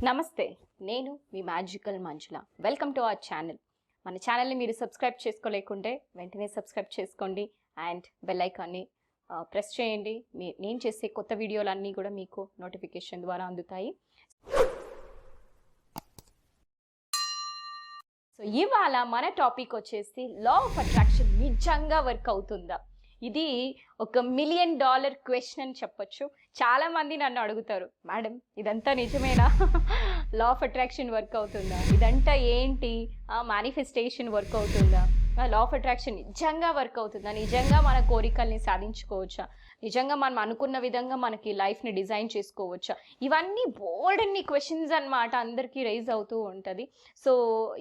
నమస్తే, నేను మీ magical Manjula. Welcome to our channel. మన ఛానల్ని మీరు సబ్స్క్రైబ్ చేసుకోలేకుంటే వెంటనే సబ్స్క్రైబ్ చేసుకోండి అండ్ బెల్ ఐకాన్ని ప్రెస్ చేయండి. నేను చేసే కొత్త వీడియోలన్నీ కూడా మీకు నోటిఫికేషన్ ద్వారా అందుతాయి. సో ఇవాళ మన టాపిక్ వచ్చేసి లా ఆఫ్ అట్రాక్షన్ నిజంగా వర్క్ అవుతుందా? ఇది ఒక $1 మిలియన్ క్వశ్చన్ అని చెప్పొచ్చు. చాలా మంది నన్ను అడుగుతారు, మేడం ఇదంతా నిజమేనా? లా ఆఫ్ అట్రాక్షన్ వర్క్ అవుతుందా? ఇదంతా ఏంటి? మేనిఫెస్టేషన్ వర్క్ అవుతుందా? లా ఆఫ్ అట్రాక్షన్ నిజంగా వర్క్ అవుతుందా? నిజంగా మన కోరికల్ని సాధించుకోవచ్చా? నిజంగా మనం అనుకున్న విధంగా మనకి లైఫ్ని డిజైన్ చేసుకోవచ్చా? ఇవన్నీ బోల్డ్ అన్ని క్వశ్చన్స్ అనమాట, అందరికీ రైజ్ అవుతూ ఉంటుంది. సో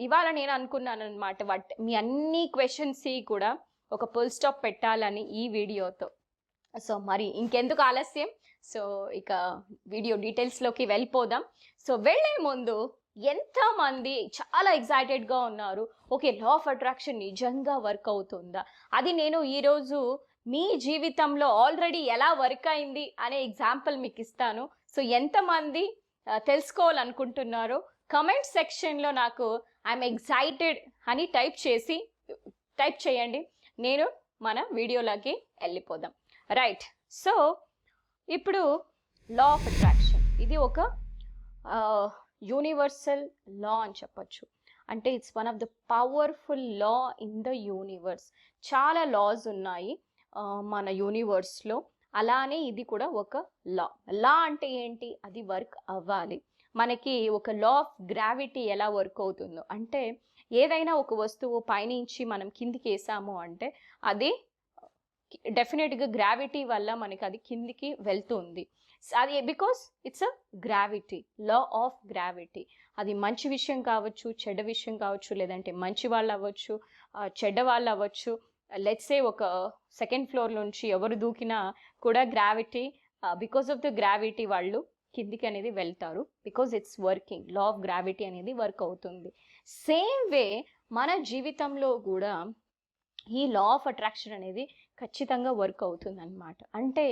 ఇవాళ నేను అనుకున్నాను అనమాట, మీ అన్ని క్వశ్చన్స్ కూడా ఒక ఫుల్ స్టాప్ పెట్టాలని ఈ వీడియోతో. సో మరి ఇంకెందుకు ఆలస్యం? సో ఇక వీడియో డీటెయిల్స్లోకి వెళ్ళిపోదాం. సో వెళ్ళే ముందు ఎంతమంది చాలా ఎక్సైటెడ్గా ఉన్నారు, ఓకే లా ఆఫ్ అట్రాక్షన్ నిజంగా వర్క్ అవుతుందా? అది నేను ఈరోజు మీ జీవితంలో ఆల్రెడీ ఎలా వర్క్ అయింది అనే ఎగ్జాంపుల్ మీకు ఇస్తాను. సో ఎంతమంది తెలుసుకోవాలనుకుంటున్నారో కమెంట్ సెక్షన్లో నాకు ఐఎమ్ ఎక్సైటెడ్ అని టైప్ చేయండి. నేను మన వీడియోలోకి వెళ్ళిపోదాం. రైట్. సో ఇప్పుడు లా ఆఫ్ అట్రాక్షన్ ఇది ఒక యూనివర్సల్ లా అని చెప్పచ్చు. అంటే it's one of the powerful law in the universe. చాలా లాస్ ఉన్నాయి మన యూనివర్స్లో, అలానే ఇది కూడా ఒక లా అంటే ఏంటి? అది వర్క్ అవ్వాలి. మనకి ఒక లా ఆఫ్ గ్రావిటీ ఎలా వర్క్ అవుతుందో, అంటే ఏదైనా ఒక వస్తువు పైనుంచి మనం కిందికి వేసాము అంటే అది డెఫినెట్గా గ్రావిటీ వల్ల మనకి అది కిందికి వెళ్తుంది. అది because it's a gravity, law of gravity. అది మంచి విషయం కావచ్చు, చెడ్డ విషయం కావచ్చు, లేదంటే మంచి వాళ్ళు అవ్వచ్చు, చెడ్డ వాళ్ళు అవ్వచ్చు. లెట్స్ సే ఒక సెకండ్ ఫ్లోర్ నుంచి ఎవరు దూకినా కూడా gravity, because of the gravity వాళ్ళు కిందికి అనేది వెళ్తారు. Because it's working, law of gravity అనేది వర్క్ అవుతుంది. సేమ్ వే మన జీవితంలో కూడా ఈ లా ఆఫ్ అట్రాక్షన్ అనేది ఖచ్చితంగా వర్క్ అవుతుంది అన్నమాట. అంటే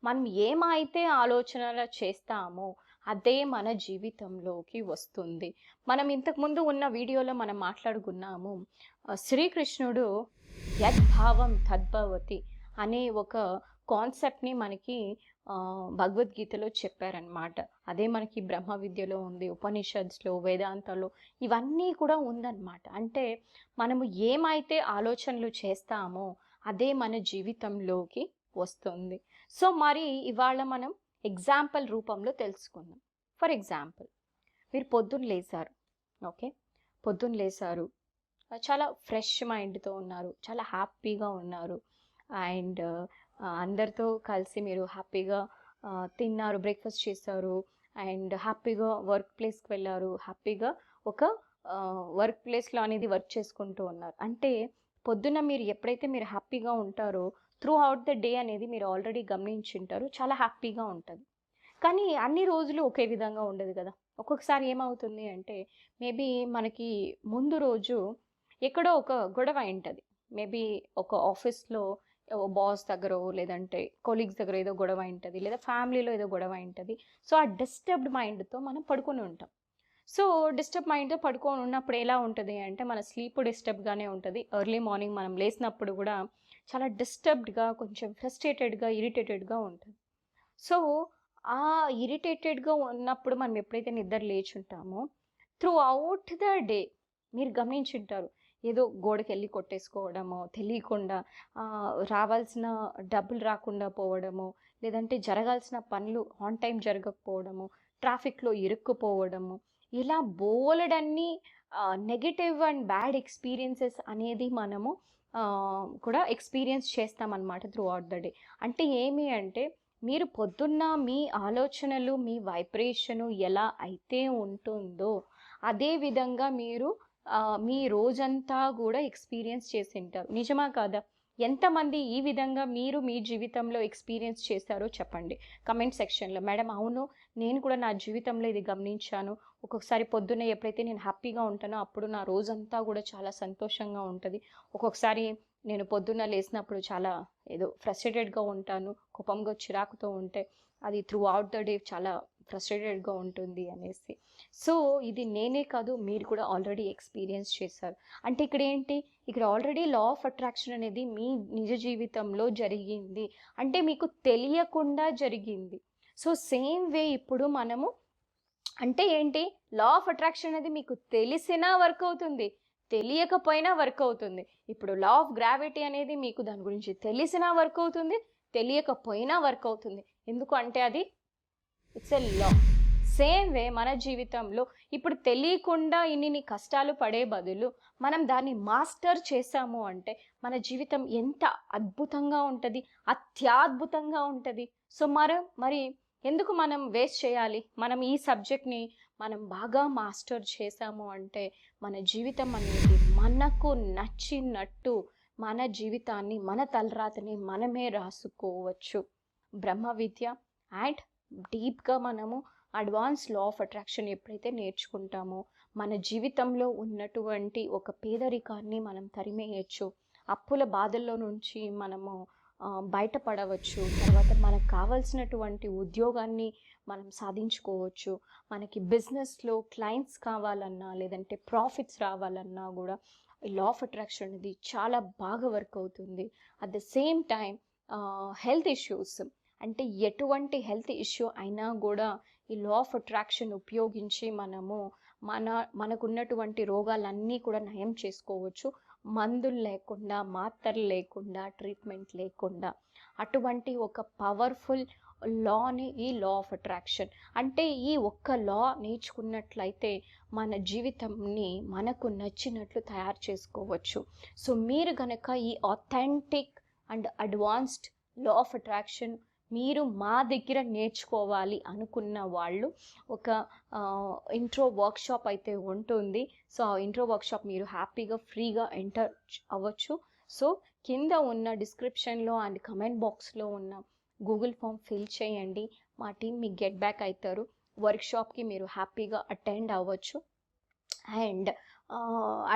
మనం ఏమైతే ఆలోచనలు చేస్తామో అదే మన జీవితంలోకి వస్తుంది. మనం ఇంతకుముందు ఉన్న వీడియోలో మనం మాట్లాడుకున్నాము, శ్రీకృష్ణుడు యద్భావం తద్భవతి అనే ఒక కాన్సెప్ట్ని మనకి భగవద్గీతలో చెప్పారనమాట. అదే మనకి బ్రహ్మ విద్యలో ఉంది, ఉపనిషత్స్లో, వేదాంతాల్లో ఇవన్నీ కూడా ఉందన్నమాట. అంటే మనము ఏమైతే ఆలోచనలు చేస్తామో అదే మన జీవితంలోకి వస్తుంది. సో మరి ఇవాళ మనం ఎగ్జాంపుల్ రూపంలో తెలుసుకుందాం. ఫర్ ఎగ్జాంపుల్, మీరు పొద్దున్న లేసారు, ఓకే, పొద్దున్న లేసారు, చాలా ఫ్రెష్ మైండ్తో ఉన్నారు, చాలా హ్యాపీగా ఉన్నారు, అండ్ అందరితో కలిసి మీరు హ్యాపీగా తిన్నారు, బ్రేక్ఫాస్ట్ చేశారు, అండ్ హ్యాపీగా వర్క్ ప్లేస్కి వెళ్ళారు, హ్యాపీగా ఒక వర్క్ ప్లేస్లో అనేది వర్క్ చేసుకుంటూ ఉన్నారు. అంటే పొద్దున్న ఎప్పుడైతే మీరు హ్యాపీగా ఉంటారో త్రూ అవుట్ ద డే అనేది మీరు ఆల్రెడీ గమనించుంటారు, చాలా హ్యాపీగా ఉంటుంది. కానీ అన్ని రోజులు ఒకే విధంగా ఉండదు కదా. ఒక్కొక్కసారి ఏమవుతుంది అంటే మేబీ మనకి ముందు రోజు ఎక్కడో ఒక గొడవ ఉంటుంది. మేబీ ఒక ఆఫీస్లో బాస్ దగ్గర, లేదంటే కొలీగ్స్ దగ్గర ఏదో గొడవ ఉంటుంది, లేదా ఫ్యామిలీలో ఏదో గొడవ ఉంటుంది. సో ఆ డిస్టర్బ్డ్ మైండ్తో మనం పడుకొని ఉంటాం. సో డిస్టర్బ్ మైండ్తో పడుకొని ఉన్నప్పుడు ఎలా ఉంటుంది అంటే మన స్లీప్ డిస్టర్బ్గానే ఉంటుంది. ఎర్లీ మార్నింగ్ మనం లేచినప్పుడు కూడా చాలా డిస్టర్బ్డ్గా, కొంచెం ఫ్రస్ట్రేటెడ్గా, ఇరిటేటెడ్గా ఉంటుంది. సో ఆ ఇరిటేటెడ్గా ఉన్నప్పుడు మనం ఎప్పుడైతే నిద్ర లేచుంటామో త్రూ అవుట్ ద డే మీరు గమనించుంటారు, ఏదో గోడకి వెళ్ళి కొట్టేసుకోవడమో, తెలియకుండా రావాల్సిన డబ్బులు రాకుండా పోవడము, లేదంటే జరగాల్సిన పనులు ఆన్ టైం జరగకపోవడము, ట్రాఫిక్లో ఇరుక్కుపోవడము, ఇలా బోలెడన్ని నెగటివ్ అండ్ బ్యాడ్ ఎక్స్పీరియన్సెస్ అనేది మనము కూడా ఎక్స్పీరియన్స్ చేస్తామన్నమాట త్రూ అవుట్ ద డే. అంటే ఏమి అంటే మీరు పొద్దున్న మీ ఆలోచనలు, మీ వైబ్రేషను ఎలా అయితే ఉంటుందో అదే విధంగా మీరు మీ రోజంతా కూడా ఎక్స్పీరియన్స్ చేసి ఉంటారు. నిజమా కాదా? ఎంతమంది ఈ విధంగా మీరు మీ జీవితంలో ఎక్స్పీరియన్స్ చేశారో చెప్పండి కమెంట్ సెక్షన్లో. మేడం అవును, నేను కూడా నా జీవితంలో ఇది గమనించాను. ఒక్కొక్కసారి పొద్దున్నే ఎప్పుడైతే నేను హ్యాపీగా ఉంటానో అప్పుడు నా రోజంతా కూడా చాలా సంతోషంగా ఉంటుంది. ఒక్కొక్కసారి నేను పొద్దున్న లేచినప్పుడు చాలా ఏదో ఫ్రస్ట్రేటెడ్గా ఉంటాను, కోపంగా చిరాకుతో ఉంటే అది త్రూ అవుట్ ద డే చాలా ఫ్రస్ట్రేటెడ్గా ఉంటుంది అనేసి. సో ఇది నేనే కాదు, మీరు కూడా ఆల్రెడీ ఎక్స్పీరియన్స్ చేశారు. అంటే ఇక్కడ ఏంటి, ఇక్కడ ఆల్రెడీ లా ఆఫ్ అట్రాక్షన్ అనేది మీ నిజ జీవితంలో జరిగింది, అంటే మీకు తెలియకుండా జరిగింది. సో సేమ్ వే ఇప్పుడు మనము, అంటే ఏంటి, లా ఆఫ్ అట్రాక్షన్ అనేది మీకు తెలిసినా వర్క్ అవుతుంది, తెలియకపోయినా వర్క్ అవుతుంది. ఇప్పుడు లా ఆఫ్ గ్రావిటీ అనేది మీకు దాని గురించి తెలిసినా వర్క్ అవుతుంది, తెలియకపోయినా వర్క్ అవుతుంది. ఎందుకు అంటే అది it's a law. Same way మన జీవితంలో ఇప్పుడు తెలియకుండా ఇన్ని కష్టాలు పడే బదులు మనం దాన్ని మాస్టర్ చేసాము అంటే మన జీవితం ఎంత అద్భుతంగా ఉంటుంది, అత్యద్భుతంగా ఉంటుంది. సో మరి ఎందుకు మనం వేస్ట్ చేయాలి? మనం ఈ సబ్జెక్ట్ని మనం బాగా మాస్టర్ చేసాము అంటే మన జీవితం అనేది మనకు నచ్చినట్టు, మన జీవితాన్ని, మన తలరాతని మనమే రాసుకోవచ్చు. బ్రహ్మ విద్య అండ్ డీప్గా మనము అడ్వాన్స్ లా ఆఫ్ అట్రాక్షన్ ఎప్పుడైతే నేర్చుకుంటామో మన జీవితంలో ఉన్నటువంటి ఒక పేదరికాన్ని మనం తరిమేయచ్చు, అప్పుల బాధల్లో నుంచి మనము బయటపడవచ్చు. తర్వాత మనకు కావాల్సినటువంటి ఉద్యోగాన్ని మనం సాధించుకోవచ్చు. మనకి బిజినెస్లో క్లయింట్స్ కావాలన్నా లేదంటే ప్రాఫిట్స్ రావాలన్నా కూడా ఈ లా ఆఫ్ అట్రాక్షన్ అనేది చాలా బాగా వర్క్ అవుతుంది. At the same time health issues, అంటే ఎటువంటి హెల్త్ ఇష్యూ అయినా కూడా ఈ లా ఆఫ్ అట్రాక్షన్ ఉపయోగించి మనము మనకున్నటువంటి రోగాలన్నీ కూడా నయం చేసుకోవచ్చు, మందులు లేకుండా, మాత్రలు లేకుండా, ట్రీట్మెంట్ లేకుండా. అటువంటి ఒక పవర్ఫుల్ లాని ఈ లా ఆఫ్ అట్రాక్షన్. అంటే ఈ ఒక్క లా నేర్చుకున్నట్లయితే మన జీవితంని మనకు నచ్చినట్లు తయారు చేసుకోవచ్చు. సో మీరు కనుక ఈ authentic and advanced law of attraction మీరు మా దగ్గర నేర్చుకోవాలి అనుకున్న వాళ్ళు ఒక ఇంట్రో వర్క్షాప్ అయితే ఉంటుంది. సో ఆ ఇంట్రో వర్క్షాప్ మీరు హ్యాపీగా ఫ్రీగా ఎంటర్ అవ్వచ్చు. సో కింద ఉన్న డిస్క్రిప్షన్లో అండ్ కమెంట్ బాక్స్లో ఉన్న గూగుల్ ఫామ్ ఫిల్ చేయండి, మా టీం మీకు గెట్ బ్యాక్ అవుతారు. వర్క్షాప్కి మీరు హ్యాపీగా అటెండ్ అవ్వచ్చు అండ్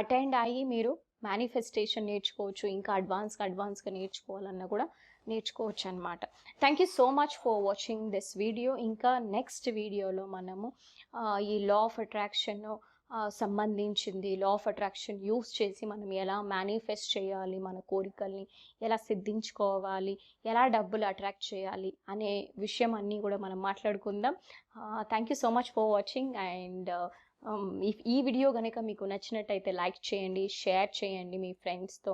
అటెండ్ అయ్యి మీరు మేనిఫెస్టేషన్ నేర్చుకోవచ్చు. ఇంకా అడ్వాన్స్గా నేర్చుకోవాలన్నా కూడా నేర్చుకోవచ్చు అనమాట. Thank you so much for watching this video. ఇంకా నెక్స్ట్ వీడియోలో మనము ఈ లా ఆఫ్ అట్రాక్షన్ సంబంధించింది, లా ఆఫ్ అట్రాక్షన్ యూస్ చేసి మనం ఎలా మేనిఫెస్ట్ చేయాలి, మన కోరికల్ని ఎలా సిద్ధించుకోవాలి, ఎలా డబ్బులు అట్రాక్ట్ చేయాలి అనే విషయం అన్నీ కూడా మనం మాట్లాడుకుందాం. Thank you so much for watching and ఈ వీడియో కనుక మీకు నచ్చినట్టయితే లైక్ చేయండి, షేర్ చేయండి మీ ఫ్రెండ్స్తో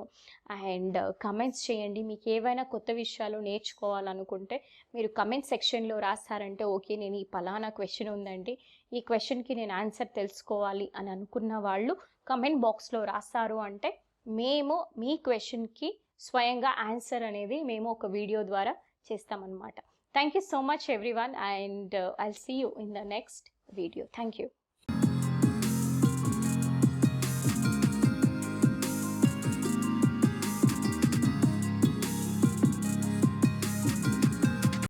అండ్ కమెంట్స్ చేయండి. మీకు ఏవైనా కొత్త విషయాలు నేర్చుకోవాలనుకుంటే మీరు కమెంట్ సెక్షన్లో రాస్తారంటే ఓకే, నేను ఈ పలానా క్వశ్చన్ ఉందండి, ఈ క్వశ్చన్కి నేను ఆన్సర్ తెలుసుకోవాలి అని అనుకున్న వాళ్ళు కమెంట్ బాక్స్లో రాస్తారు అంటే మేము మీ క్వశ్చన్కి స్వయంగా ఆన్సర్ అనేది మేము ఒక వీడియో ద్వారా చేస్తామన్నమాట. Thank you so much everyone and I'll see you in the next video. Thank you.